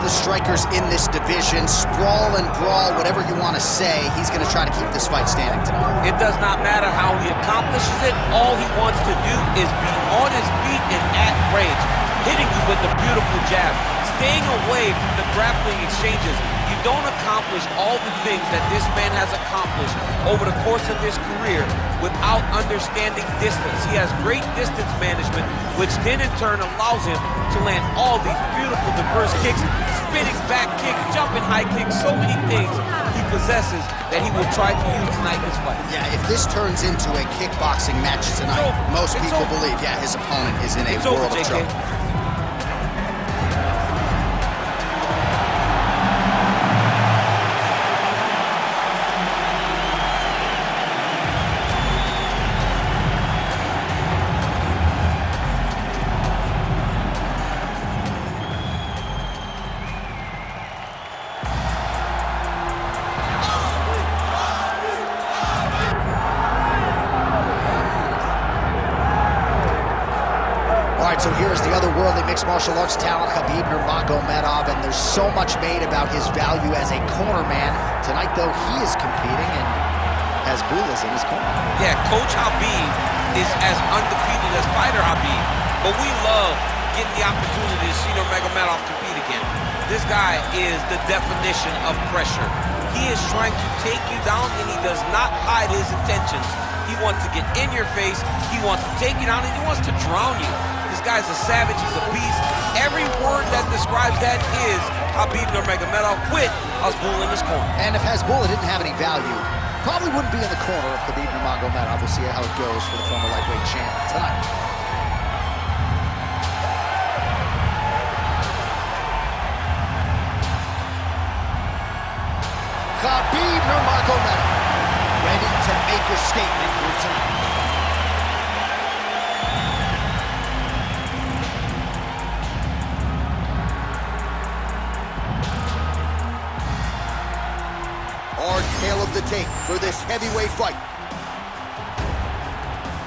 the strikers in this division. Sprawl and brawl, whatever you want to say, he's going to try to keep this fight standing tonight. It does not matter how he accomplishes it. All he wants to do is be on his feet and at range, hitting you with a beautiful jab, staying away from the grappling exchanges. You don't accomplish all the things that this man has accomplished over the course of his career without understanding distance. He has great distance management, which then in turn allows him to land all these beautiful diverse kicks, spinning back kicks, jumping high kicks, so many things he possesses that he will try to use tonight in this fight. Yeah, if this turns into a kickboxing match tonight, most people believe, yeah, his opponent is in a world of trouble. So here's the otherworldly mixed martial arts talent, Khabib Nurmagomedov, and there's so much made about his value as a cornerman. Tonight, though, he is competing and has Bulas in his corner. Yeah, Coach Khabib is as undefeated as fighter Khabib, but we love getting the opportunity to see Nurmagomedov compete again. This guy is the definition of pressure. He is trying to take you down, and he does not hide his intentions. He wants to get in your face, he wants to take you down, and he wants to drown you. This guy's a savage, he's a beast. Every word that describes that is Khabib Nurmagomedov with Hasbulla in his corner. And if Hasbulla didn't have any value, probably wouldn't be in the corner of Khabib Nurmagomedov. We'll see how it goes for the former lightweight champion tonight. Khabib Nurmagomedov, ready to make a statement here tonight. Our tale of the tape for this heavyweight fight.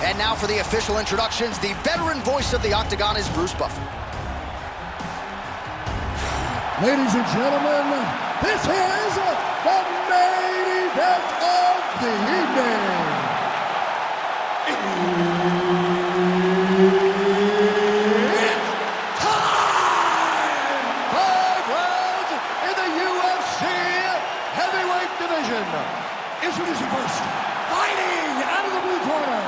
And now for the official introductions, the veteran voice of the Octagon is Bruce Buffer. Ladies and gentlemen, this is the main event of the evening. It's time! 5 rounds in the UFC heavyweight division. Introducing first, fighting out of the blue corner,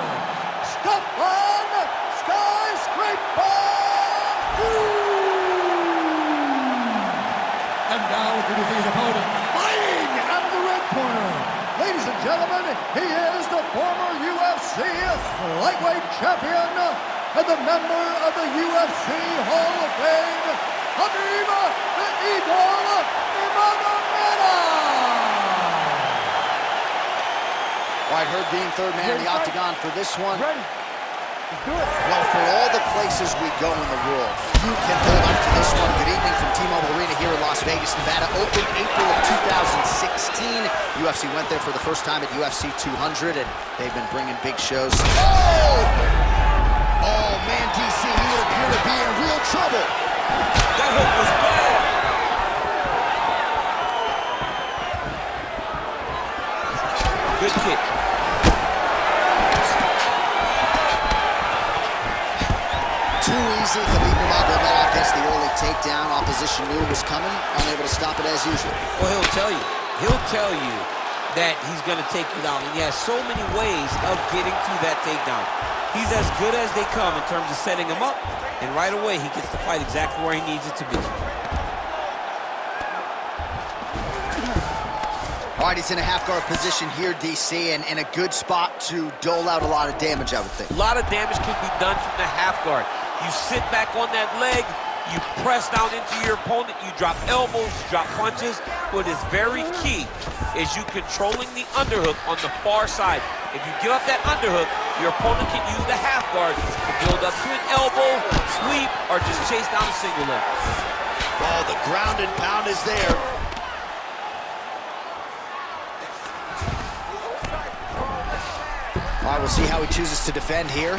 Stefan Skyscraper! And now introducing his opponent, fighting out of the red corner. Ladies and gentlemen, he is the former UFC Lightweight Champion and the member of the UFC Hall of Fame, Khabib the Eagle Nurmagomedov. All right, Herb Dean, third man in the Octagon for this one. Ready? Let's do it. Well, for all the places we go in the world, few can hold up to this one. Good evening from T-Mobile Arena here in Las Vegas, Nevada. Opened April of 2016. UFC went there for the first time at UFC 200, and they've been bringing big shows. Oh! Oh, man, DC, he would appear to be in real trouble. That hook was bad. Good kick. Too easy. Khabib Nurmagomedov gets the early takedown. Opposition knew it was coming, unable to stop it as usual. Well, he'll tell you that he's going to take you down, and he has so many ways of getting to that takedown. He's as good as they come in terms of setting him up, and right away he gets the fight exactly where he needs it to be. All right, he's in a half-guard position here, DC, and in a good spot to dole out a lot of damage, I would think. A lot of damage can be done from the half guard. You sit back on that leg, you press down into your opponent, you drop elbows, you drop punches. What is very key is you controlling the underhook on the far side. If you give up that underhook, your opponent can use the half guard to build up to an elbow, sweep, or just chase down a single leg. Oh, the ground and pound is there. All right, we'll see how he chooses to defend here.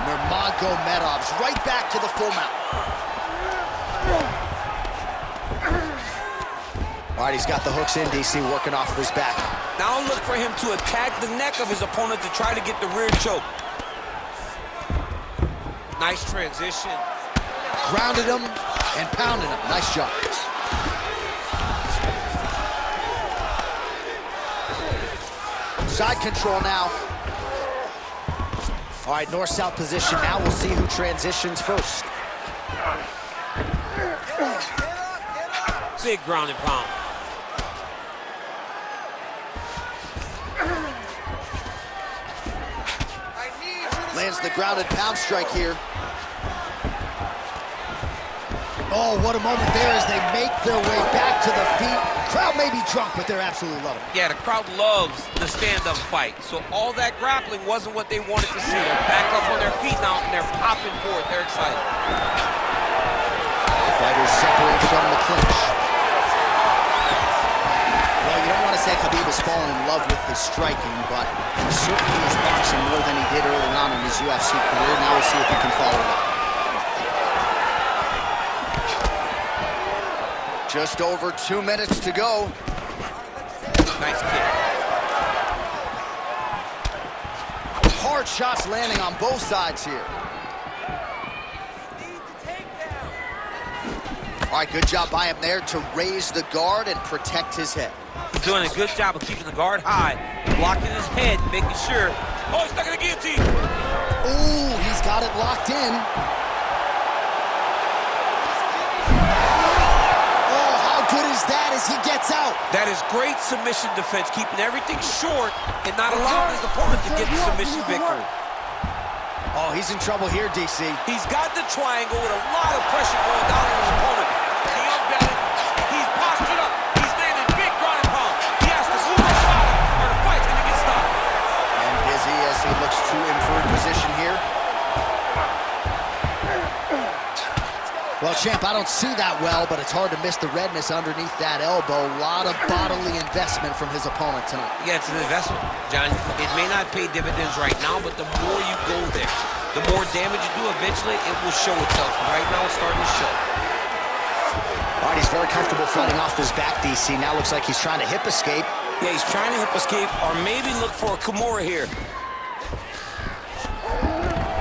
Nurmagomedov's right back to the full mount. All right, he's got the hooks in, DC, working off of his back. Now look for him to attack the neck of his opponent to try to get the rear choke. Nice transition. Grounded him and pounded him. Nice job. Side control now. All right, north-south position. Now we'll see who transitions first. Big ground and pound. Lands the grounded pound strike here. Oh, what a moment there as they make their way back to the feet. Crowd may be drunk, but they're absolutely loving it. Yeah, the crowd loves the stand-up fight. So all that grappling wasn't what they wanted to see. They're back up on their feet now, and they're popping forward. They're excited. Fighters separate from the clinch. Well, you don't want to say Khabib has fallen in love with his striking, but he certainly is boxing more than he did early on in his UFC career. Now we'll see if he can follow it up. Just over 2 minutes to go. Nice kick. Hard shots landing on both sides here. All right, good job by him there to raise the guard and protect his head. He's doing a good job of keeping the guard high, blocking his head, making sure. Oh, he's stuck in the guillotine. Ooh, he's got it locked in. Oh, how good is that as he gets out? That is great submission defense, keeping everything short and not allowing his opponent to get the submission victory. Oh, he's in trouble here, DC. He's got the triangle with a lot of pressure going down on his opponent. The unbalanced, he's postured up. He's landing big ground and pound. He has to move his body or the fight's gonna get stopped. And busy as he looks to infer position here. Well, champ, I don't see that well, but it's hard to miss the redness underneath that elbow. A lot of bodily investment from his opponent tonight. Yeah, it's an investment, John. It may not pay dividends right now, but the more you go there, the more damage you do, eventually it will show itself. Right now it's starting to show. All right, he's very comfortable fighting off his back, DC. Now looks like he's trying to hip escape. Yeah, he's trying to hip escape or maybe look for a Kimura here.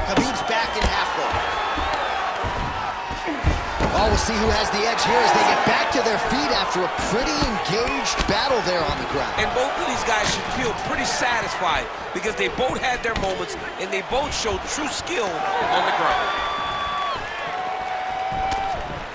Khabib's back in half guard. Oh, we'll see who has the edge here as they get back to their feet after a pretty engaged battle there on the ground. And both of these guys should feel pretty satisfied because they both had their moments and they both showed true skill on the ground.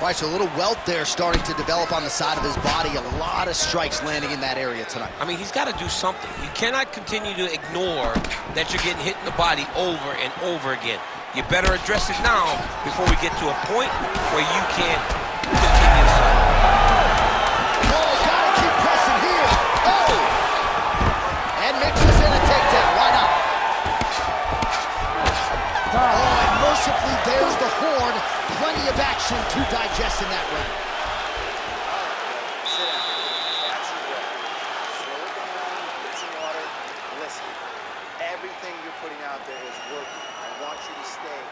All right, so a little welt there starting to develop on the side of his body. A lot of strikes landing in that area tonight. I mean, he's got to do something. You cannot continue to ignore that you're getting hit in the body over and over again. You better address it now before we get to a point where you can't continue to fight. Oh, gotta keep pressing here. Oh! And mixes in a takedown. Why not? Oh, and mercifully, there's the horn. Plenty of action to digest in that round. Sit down. That's your way. Slow it down, get some water. Listen, everything you're putting out there is working. I want you to stay.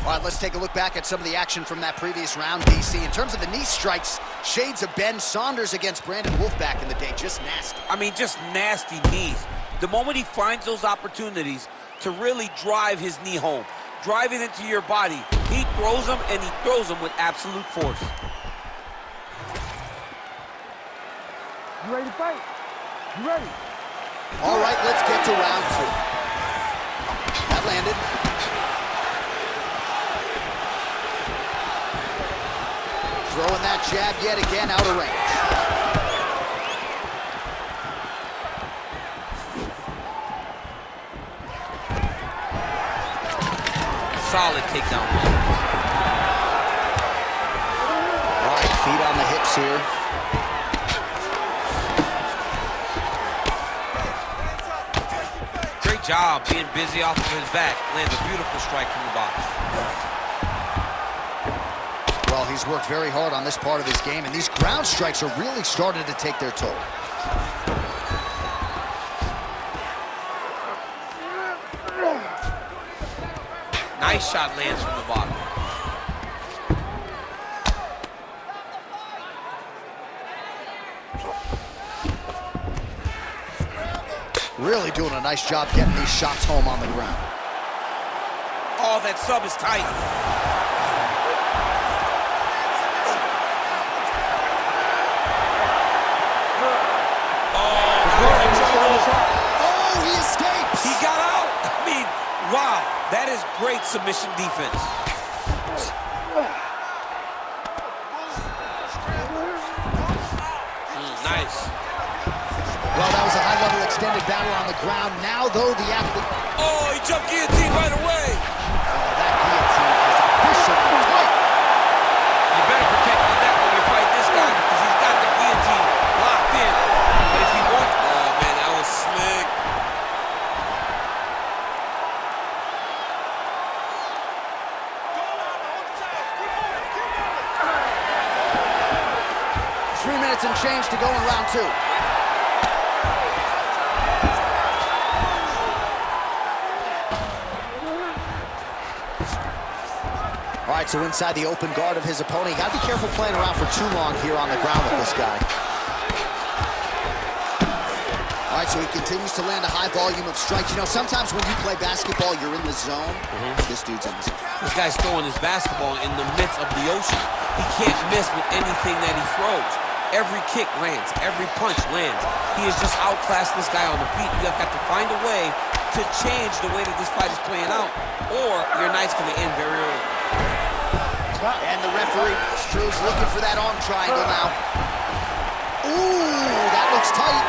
All right, let's take a look back at some of the action from that previous round, DC. In terms of the knee strikes, shades of Ben Saunders against Brandon Wolf back in the day. Just nasty. I mean, just nasty knees. The moment he finds those opportunities to really drive his knee home, drive it into your body, he throws them, and he throws them with absolute force. You ready to fight? You ready? All right, let's get to round two. That landed. Throwing that jab yet again out of range. Solid takedown. All right, feet on the hips here. Great job being busy off of his back. Lands a beautiful strike from the box. Well, he's worked very hard on this part of his game, and these ground strikes are really starting to take their toll. Nice shot lands from the bottom. Really doing a nice job getting these shots home on the ground. Oh, that sub is tight. Oh, he escapes! He got out! I mean, wow, that is great submission defense. Nice. Well, that was a high-level extended battle on the ground. Now, though, the athlete... Oh, he jumped guillotine right away! Oh, that guillotine is officially tight. You better protect your neck when you fight this guy because he's got the guillotine locked in. But if he wants... Oh, man, that was slick. 3 minutes and change to go in round 2. All right, so inside the open guard of his opponent. You gotta be careful playing around for too long here on the ground with this guy. All right, so he continues to land a high volume of strikes. You know, sometimes when you play basketball, you're in the zone. This dude's in the zone. This guy's throwing his basketball in the midst of the ocean. He can't miss with anything that he throws. Every kick lands, every punch lands. He has just outclassed this guy on the feet. You have got to find a way to change the way that this fight is playing out, or your night's gonna end very early. And the referee, Struve's looking for that arm triangle now. Ooh, that looks tight.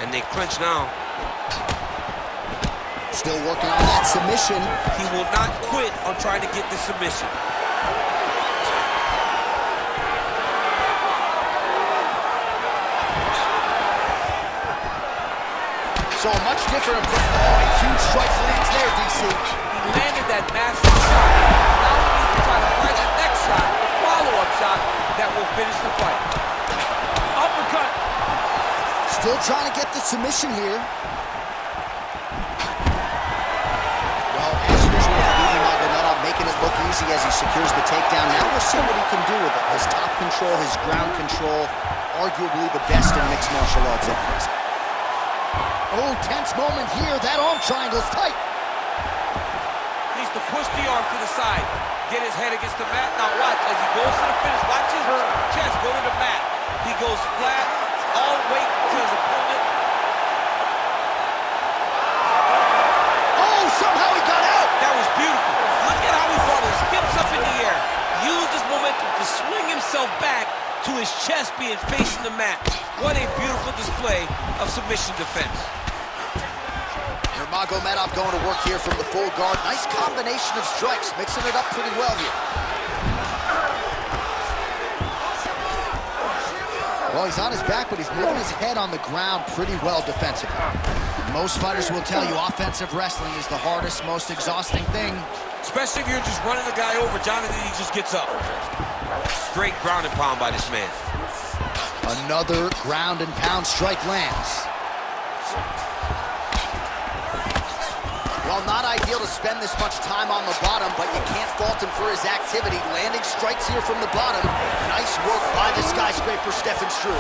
And they clinch now. Still working on that submission. He will not quit on trying to get the submission. So a much different approach. Oh, a huge strike lands there, DC. He landed that massive shot. Now he needs to try to find the next shot, the follow-up shot that will finish the fight. Uppercut. Still trying to get the submission here. Well, as usual with Khabib Nurmagomedov, making it look easy as he secures the takedown. Now we'll see what he can do with it. His top control, his ground control, arguably the best in mixed martial arts at present. Oh, tense moment here. That arm triangle's tight. Needs to push the arm to the side. Get his head against the mat. Now watch as he goes to the finish. Watch his chest go to the mat. He goes flat, all weight to his opponent. Oh, somehow he got out. That was beautiful. Look at how he brought his hips up in the air. Used his momentum to swing himself back to his chest being facing the mat. What a beautiful display of submission defense. Nurmagomedov going to work here from the full guard. Nice combination of strikes, mixing it up pretty well here. Well, he's on his back, but he's moving his head on the ground pretty well defensively. Most fighters will tell you offensive wrestling is the hardest, most exhausting thing. Especially if you're just running the guy over, Jonathan, he just gets up. Great ground and pound by this man. Another ground and pound strike lands. Well, not ideal to spend this much time on the bottom, but you can't fault him for his activity. Landing strikes here from the bottom. Nice work by the skyscraper, Stefan Struve.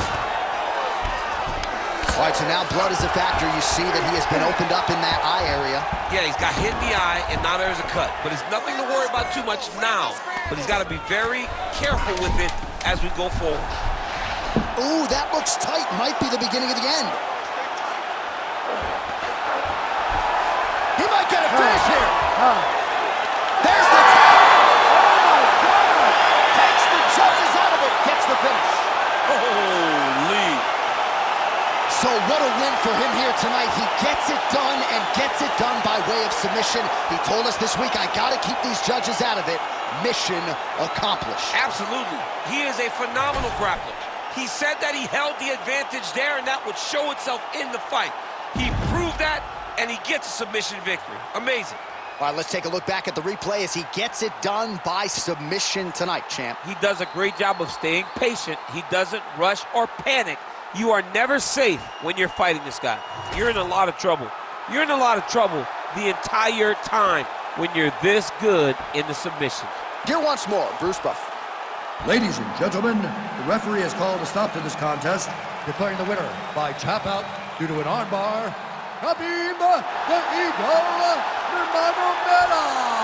All right, so now blood is a factor. You see that he has been opened up in that eye area. Yeah, he's got hit in the eye, and now there's a cut. But it's nothing to worry about too much now. But he's got to be very careful with it as we go forward. Ooh, that looks tight. Might be the beginning of the end. He might get a finish here. There's the tap. Oh, my God. Takes the judges out of it. Gets the finish. Holy. So what a win for him here tonight. He gets it done and gets it done by way of submission. He told us this week, I got to keep these judges out of it. Mission accomplished. Absolutely. He is a phenomenal grappler. He said that he held the advantage there, and that would show itself in the fight. He proved that, and he gets a submission victory. Amazing. All right, let's take a look back at the replay as he gets it done by submission tonight, champ. He does a great job of staying patient. He doesn't rush or panic. You are never safe when you're fighting this guy. You're in a lot of trouble. You're in a lot of trouble the entire time when you're this good in the submissions. Here once more, Bruce Buff. Ladies and gentlemen, the referee has called a stop to this contest, declaring the winner by tap out due to an armbar, Khabib the Eagle Nurmagomedov.